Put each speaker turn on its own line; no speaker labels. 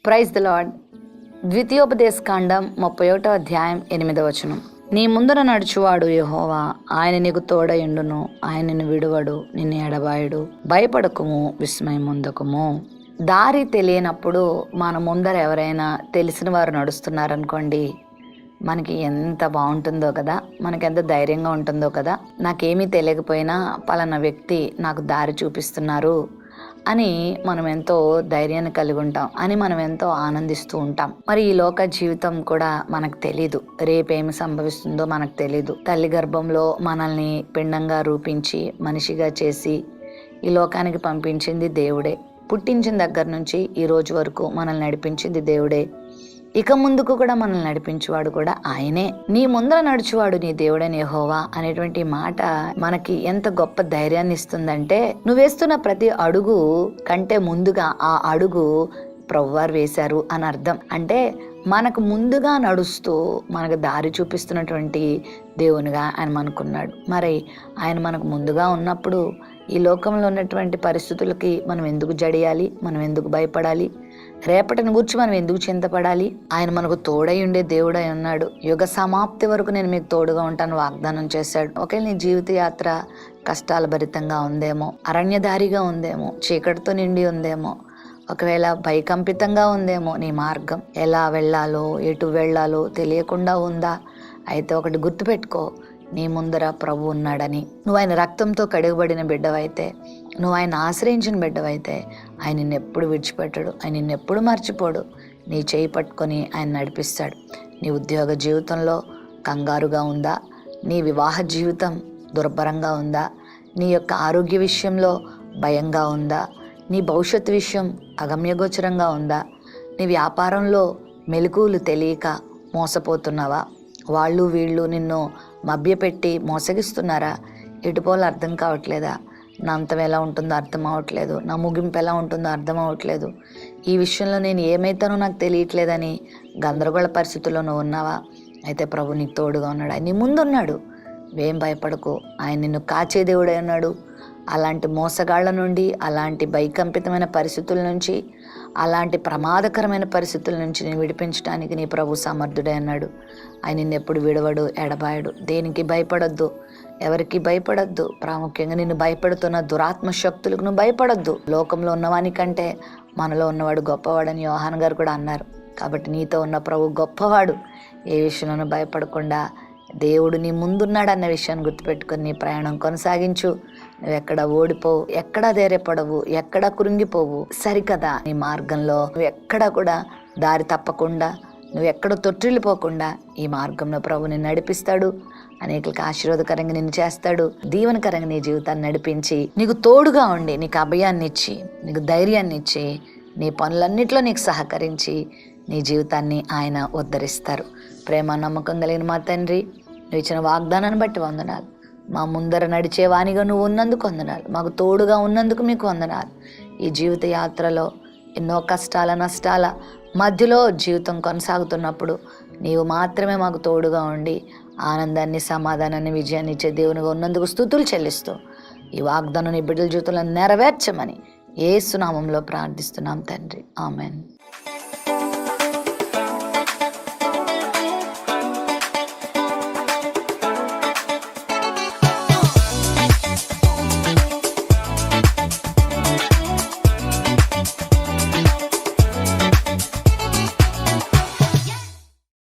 Praise the lord. ద్వితీయోపదేశకాండం 31వ అధ్యాయం 8వ వచనం. నీ ముందర నడుచువాడు యెహోవా, ఆయన నీకు తోడయుండును, ఆయన నిన్ను విడువడు, నిన్ను ఎడబాయుడు. భయపడకుము, విస్మయముందకుము. దారి తెలియనప్పుడు మన ముందర ఎవరైనా తెలిసిన వారు నడుస్తున్నారనుకోండి, మనకి ఎంత బాగుంటుందో కదా, మనకి ఎంత ధైర్యంగా ఉంటుందో కదా. నాకేమీ తెలియకపోయినా పలానా వ్యక్తి నాకు దారి చూపిస్తున్నారు అని మనం ఎంతో ధైర్యాన్ని కలిగి ఉంటాం, అని మనం ఎంతో ఆనందిస్తూ ఉంటాం. మరి ఈ లోక జీవితం కూడా మనకు తెలీదు, రేపేమి సంభవిస్తుందో మనకు తెలీదు. తల్లి గర్భంలో మనల్ని పిండంగా రూపించి మనిషిగా చేసి ఈ లోకానికి పంపించింది దేవుడే. పుట్టించిన దగ్గర నుంచి ఈ రోజు వరకు మనల్ని నడిపించింది దేవుడే. ఇక ముందుకు కూడా మనల్ని నడిపించేవాడు కూడా ఆయనే. నీ ముందర నడుచువాడు నీ దేవుడని యెహోవా అనేటువంటి మాట మనకి ఎంత గొప్ప ధైర్యాన్ని ఇస్తుందంటే, నువ్వు వేస్తున్న ప్రతి అడుగు కంటే ముందుగా ఆ అడుగు ప్రభువారు వేశారు అని అర్థం. అంటే మనకు ముందుగా నడుస్తూ మనకు దారి చూపిస్తున్నటువంటి దేవునిగా ఆయన మనకున్నాడు. మరి ఆయన మనకు ముందుగా ఉన్నప్పుడు ఈ లోకంలో ఉన్నటువంటి పరిస్థితులకి మనం ఎందుకు జడియాలి, మనం ఎందుకు భయపడాలి, రేపటిని గురించి మనం ఎందుకు చింతపడాలి? ఆయన మనకు తోడై ఉండే దేవుడై ఉన్నాడు. యుగ సమాప్తి వరకు నేను మీకు తోడుగా ఉంటాను వాగ్దానం చేశాడు. ఒకవేళ నీ జీవిత యాత్ర కష్టాల భరితంగా ఉందేమో, అరణ్యదారిగా ఉందేమో, చీకటితో నిండి ఉందేమో, ఒకవేళ భయకంపితంగా ఉందేమో, నీ మార్గం ఎలా వెళ్ళాలో ఎటు వెళ్ళాలో తెలియకుండా ఉందా? అయితే ఒకటి గుర్తుపెట్టుకో, నీ ముందర ప్రభు ఉన్నాడని. నువ్వు ఆయన రక్తంతో కడుగబడిన బిడ్డవైతే, నువ్వు ఆయన ఆశ్రయించిన బిడ్డవైతే ఆయన నిన్నెప్పుడు విడిచిపెట్టడు, ఆయన నిన్నెప్పుడు మర్చిపోడు. నీ చేయి పట్టుకొని ఆయన నడిపిస్తాడు. నీ ఉద్యోగ జీవితంలో కంగారుగా ఉందా? నీ వివాహ జీవితం దుర్భరంగా ఉందా? నీ యొక్క ఆరోగ్య విషయంలో భయంగా ఉందా? నీ భవిష్యత్తు విషయం అగమ్యగోచరంగా ఉందా? నీ వ్యాపారంలో మెలకువలు తెలియక మోసపోతున్నావా? వాళ్ళు వీళ్ళు నిన్ను మభ్యపెట్టి మోసగిస్తున్నారా? ఎటుపోలు అర్థం కావట్లేదా? నా అంతం ఎలా ఉంటుందో అర్థం అవ్వట్లేదు, నా ముగింపు ఎలా ఉంటుందో అర్థం అవ్వట్లేదు, ఈ విషయంలో నేను ఏమైతానో నాకు తెలియట్లేదని గందరగోళ పరిస్థితుల్లో నువ్వు ఉన్నావా? అయితే ప్రభు నీకు తోడుగా ఉన్నాడు, ఆయన నీ ముందున్నాడు. ఏం భయపడకు, ఆయన నిన్ను కాచే దేవుడై ఉన్నాడు. అలాంటి మోసగాళ్ల నుండి, అలాంటి భయకంపితమైన పరిస్థితుల నుంచి, అలాంటి ప్రమాదకరమైన పరిస్థితుల నుంచి నేను విడిపించడానికి నీ ప్రభు సమర్థుడే అన్నాడు. ఆయన నిన్ను ఎప్పుడు విడవడు, ఎడబాయడు. దేనికి భయపడొద్దు, ఎవరికి భయపడొద్దు. ప్రాముఖ్యంగా నిన్ను భయపడుతున్న దురాత్మ శక్తులకు నువ్వు భయపడొద్దు. లోకంలో ఉన్నవాని కంటే మనలో ఉన్నవాడు గొప్పవాడని యోహాన్ గారు కూడా అన్నారు. కాబట్టి నీతో ఉన్న ప్రభు గొప్పవాడు. ఏ విషయంలోనూ భయపడకుండా దేవుడు నీ ముందున్నాడు అన్న విషయాన్ని గుర్తుపెట్టుకొని నీ ప్రయాణం కొనసాగించు. నువ్వు ఎక్కడ ఓడిపోవు, ఎక్కడా ధైర్యపడవు, ఎక్కడా కృంగిపోవు. సరికదా, నీ మార్గంలో నువ్వు ఎక్కడా కూడా దారి తప్పకుండా, నువ్వు ఎక్కడ తొట్టిల్లిపోకుండా ఈ మార్గంలో ప్రభు నిన్ను నడిపిస్తాడు. అనేకులకు ఆశీర్వాదకరంగా నిన్ను చేస్తాడు. దీవెనకరంగా నీ జీవితాన్ని నడిపించి నీకు తోడుగా ఉండి, నీకు అభయాన్ని ఇచ్చి, నీకు ధైర్యాన్ని ఇచ్చి, నీ పనులన్నిట్లో నీకు సహకరించి నీ జీవితాన్ని ఆయన ఉద్ధరిస్తారు. ప్రేమ నమ్మకం కలిగిన మా తండ్రి, నువ్వు ఇచ్చిన వాగ్దానాన్ని బట్టి వందనాలు. మా ముందర నడిచే వానిగా నువ్వు ఉన్నందుకు వందనాలు. మాకు తోడుగా ఉన్నందుకు మీకు వందనాలు. ఈ జీవిత యాత్రలో ఎన్నో కష్టాల నష్టాల మధ్యలో జీవితం కొనసాగుతున్నప్పుడు నీవు మాత్రమే మాకు తోడుగా ఉండి ఆనందాన్ని, సమాధానాన్ని, విజయాన్ని ఇచ్చే దేవునిగా ఉన్నందుకు స్తుతులు చెల్లిస్తూ ఈ వాగ్దానాన్ని బిడ్డల జీవితంలో నెరవేర్చమని యేసు నామములో ప్రార్థిస్తున్నాం తండ్రి. ఆమెన్.